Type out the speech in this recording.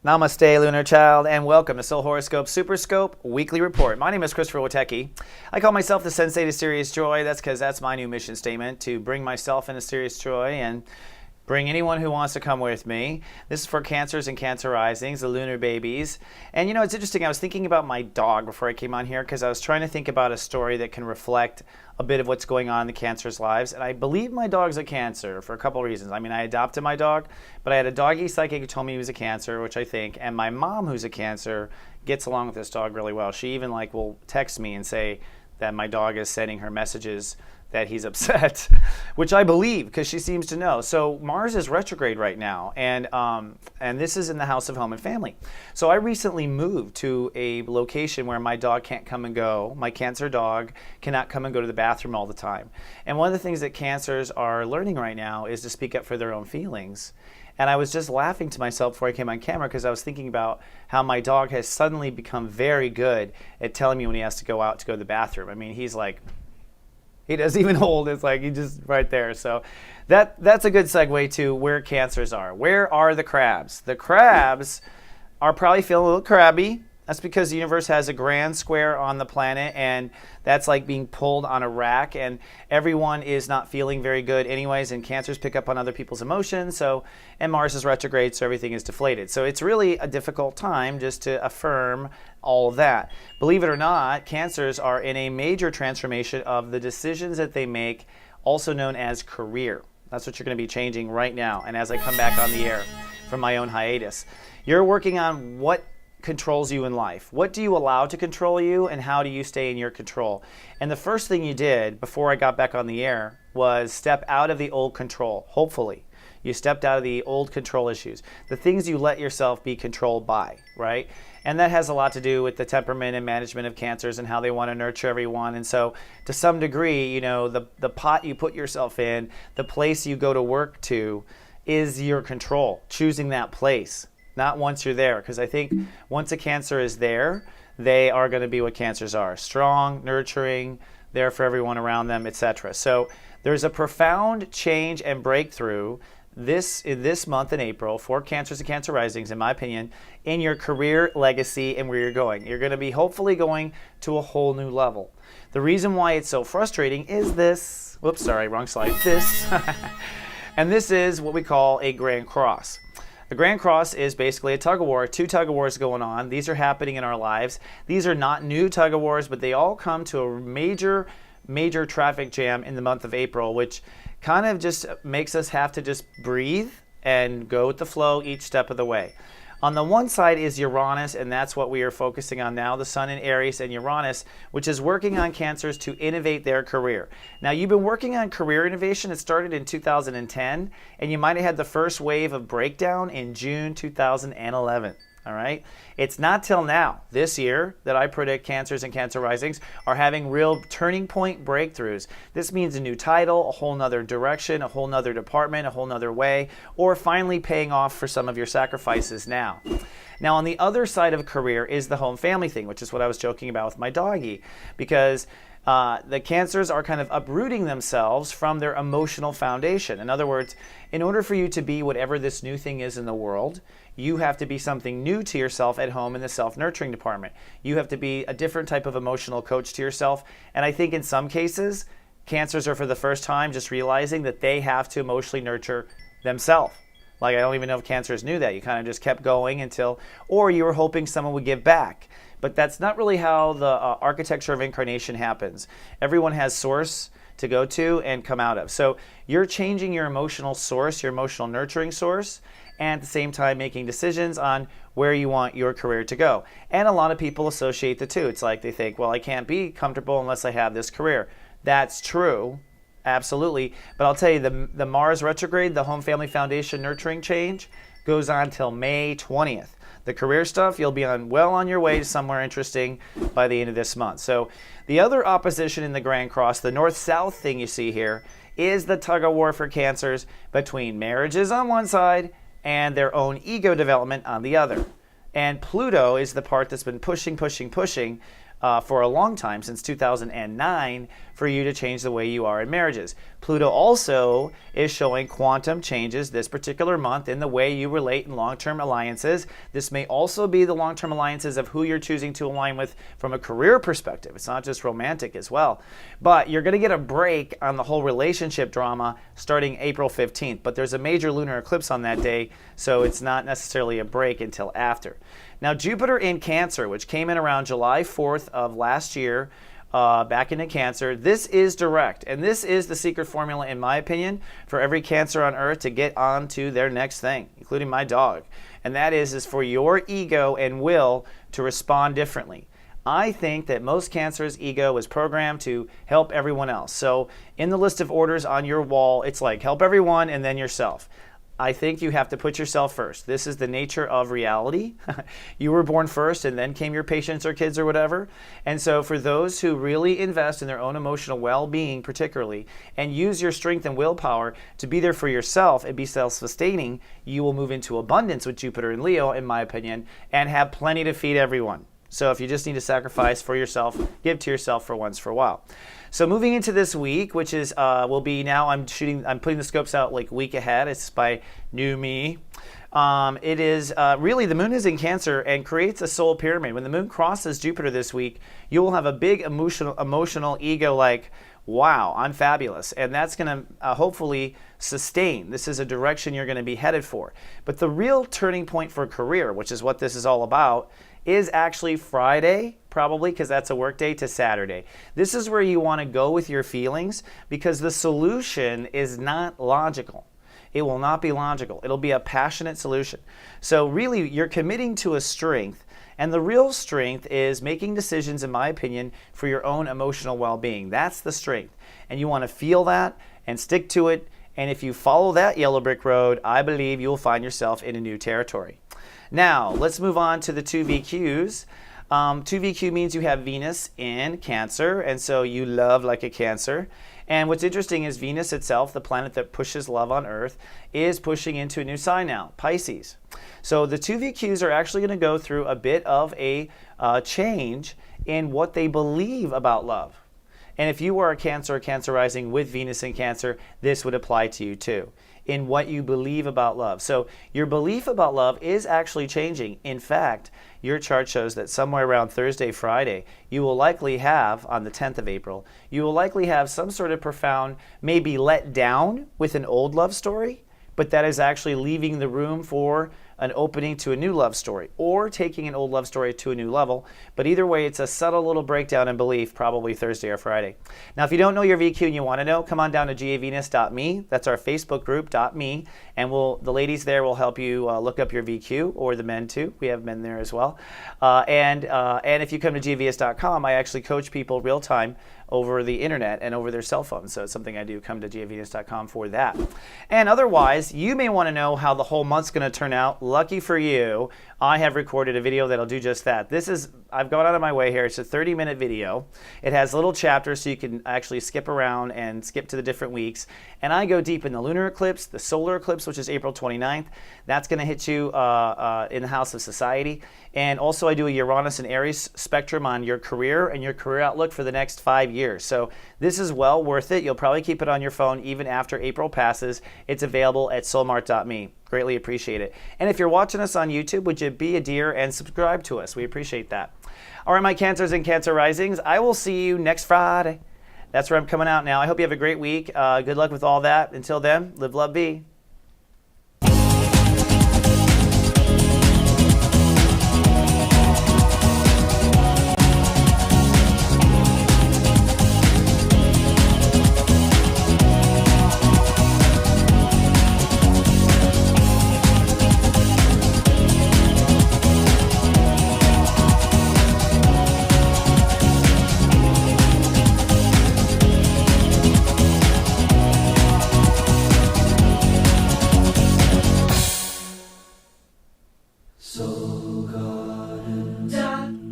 Namaste, Lunar Child, and welcome to Soul Horoscope Superscope Weekly Report. My name is Christopher Witecki. I call myself the Sensei to Serious Joy. That's because that's my new mission statement, to bring myself into serious joy and bring anyone who wants to come with me. This is for Cancers and Cancer Risings, the lunar babies. And you know, it's interesting. I was thinking about my dog before I came on here because I was trying to think about a story that can reflect a bit of what's going on in the Cancer's lives. And I believe my dog's a Cancer for a couple of reasons. I mean, I adopted my dog, but I had a doggy psychic who told me he was a Cancer, which I think, and my mom, who's a Cancer, gets along with this dog really well. She even will text me and say that my dog is sending her messages that he's upset, which I believe because she seems to know. So Mars is retrograde right now, and this is in the house of home and family. So I recently moved to a location where my dog can't come and go. My Cancer dog cannot come and go to the bathroom all the time. And one of the things that Cancers are learning right now is to speak up for their own feelings. And I was just laughing to myself before I came on camera because I was thinking about how my dog has suddenly become very good at telling me when he has to go out to go to the bathroom. I mean, he doesn't even hold. It's like he's just right there. So that's a good segue to where Cancers are. Where are the crabs? The crabs are probably feeling a little crabby. That's because the universe has a grand square on the planet, and that's like being pulled on a rack, and everyone is not feeling very good anyways, and Cancers pick up on other people's emotions, and Mars is retrograde, so everything is deflated. So it's really a difficult time just to affirm all of that. Believe it or not, Cancers are in a major transformation of the decisions that they make, also known as career. That's what you're going to be changing right now, and as I come back on the air from my own hiatus. You're working on what controls you in life. What do you allow to control you, and how do you stay in your control? And the first thing you did before I got back on the air was step out of the old control. Hopefully you stepped out of the old control issues, the things you let yourself be controlled by, right? And that has a lot to do with the temperament and management of Cancers and how they want to nurture everyone. And so to some degree, you know, the pot you put yourself in, the place you go to work to, is your control, choosing that place. Not once you're there, because I think once a Cancer is there, they are going to be what Cancers are: strong, nurturing, there for everyone around them, etc. So there's a profound change and breakthrough this month in April for Cancers and Cancer Risings, in my opinion, in your career, legacy, and where you're going. You're going to be hopefully going to a whole new level. The reason why it's so frustrating is this. Whoops, sorry, wrong slide. This. And this is what we call a Grand Cross. The Grand Cross is basically a tug-of-war, two tug-of-wars going on. These are happening in our lives. These are not new tug-of-wars, but they all come to a major traffic jam in the month of April, which kind of just makes us have to just breathe and go with the flow each step of the way. On the one side is Uranus, and that's what we are focusing on now, the Sun in Aries and Uranus, which is working on Cancers to innovate their career. Now, you've been working on career innovation. It started in 2010, and you might have had the first wave of breakdown in June 2011. All right? It's not till now, this year, that I predict Cancers and Cancer Risings are having real turning point breakthroughs. This means a new title, a whole nother direction, a whole nother department, a whole nother way, or finally paying off for some of your sacrifices now. Now, on the other side of career is the home family thing, which is what I was joking about with my doggy, because the Cancers are kind of uprooting themselves from their emotional foundation. In other words, in order for you to be whatever this new thing is in the world, you have to be something new to yourself at home in the self-nurturing department. You have to be a different type of emotional coach to yourself. And I think in some cases, Cancers are for the first time just realizing that they have to emotionally nurture themselves. Like, I don't even know if Cancers knew that. You kind of just kept going until, or you were hoping someone would give back. But that's not really how the architecture of incarnation happens. Everyone has source to go to and come out of. So you're changing your emotional source, your emotional nurturing source, and at the same time making decisions on where you want your career to go. And a lot of people associate the two. It's like they think, well, I can't be comfortable unless I have this career. That's true, absolutely. But I'll tell you, the Mars retrograde, the home family foundation nurturing change, goes on till May 20th. The career stuff, you'll be well on your way to somewhere interesting by the end of this month. So the other opposition in the Grand Cross, the north-south thing you see here, is the tug-of-war for Cancers between marriages on one side and their own ego development on the other. And Pluto is the part that's been pushing for a long time, since 2009, for you to change the way you are in marriages. Pluto also is showing quantum changes this particular month in the way you relate in long-term alliances. This may also be the long-term alliances of who you're choosing to align with from a career perspective. It's not just romantic as well. But you're going to get a break on the whole relationship drama starting April 15th. But there's a major lunar eclipse on that day, so it's not necessarily a break until after. Now, Jupiter in Cancer, which came in around July 4th of last year, back into Cancer, this is direct. And this is the secret formula, in my opinion, for every Cancer on Earth to get on to their next thing, including my dog. And that is for your ego and will to respond differently. I think that most Cancer's ego is programmed to help everyone else. So in the list of orders on your wall, it's like help everyone and then yourself. I think you have to put yourself first. This is the nature of reality. You were born first and then came your patients or kids or whatever. And so for those who really invest in their own emotional well-being particularly and use your strength and willpower to be there for yourself and be self-sustaining, you will move into abundance with Jupiter and Leo, in my opinion, and have plenty to feed everyone. So if you just need to sacrifice for yourself, give to yourself for once for a while. So moving into this week, which is will be now, I'm putting the scopes out like a week ahead. It's by New Me. It is really, the moon is in Cancer and creates a soul pyramid. When the moon crosses Jupiter this week, you will have a big emotional ego like, wow, I'm fabulous. And that's going to hopefully sustain. This is a direction you're going to be headed for. But the real turning point for career, which is what this is all about, is actually Friday, probably, because that's a work day, to Saturday. This is where you want to go with your feelings, because the solution is not logical. It will not be logical. It'll be a passionate solution. So really, you're committing to a strength, and the real strength is making decisions, in my opinion, for your own emotional well-being. That's the strength. And you want to feel that and stick to it. And if you follow that yellow brick road, I believe you'll find yourself in a new territory. Now, let's move on to the 2VQs. 2VQ means you have Venus in Cancer, and so you love like a Cancer. And what's interesting is Venus itself, the planet that pushes love on Earth, is pushing into a new sign now, Pisces. So the 2VQs are actually going to go through a bit of a change in what they believe about love. And if you are a Cancer or Cancer rising with Venus in Cancer, this would apply to you too, in what you believe about love. So your belief about love is actually changing. In fact, your chart shows that somewhere around Thursday, Friday, you will likely have, on the 10th of April, you will likely have some sort of profound, maybe let down with an old love story, but that is actually leaving the room for an opening to a new love story, or taking an old love story to a new level. But either way, it's a subtle little breakdown in belief, probably Thursday or Friday. Now, if you don't know your VQ and you want to know, come on down to gavenus.me. That's our Facebook group, .me, and the ladies there will help you look up your VQ, or the men too. We have men there as well. And if you come to gavs.com, I actually coach people real time over the internet and over their cell phones. So it's something I do. Come to gavs.com for that. And otherwise, you may want to know how the whole month's going to turn out. Lucky for you, I have recorded a video that'll do just that. I've gone out of my way here. It's a 30-minute video. It has little chapters so you can actually skip around and skip to the different weeks. And I go deep in the lunar eclipse, the solar eclipse, which is April 29th. That's going to hit you in the house of society. And also I do a Uranus and Aries spectrum on your career and your career outlook for the next 5 years. So this is well worth it. You'll probably keep it on your phone even after April passes. It's available at soulmart.me. Greatly appreciate it. And if you're watching us on YouTube, would you be a dear and subscribe to us? We appreciate that. All right, my Cancers and Cancer risings, I will see you next Friday. That's where I'm coming out now. I hope you have a great week. Good luck with all that. Until then, live, love, be.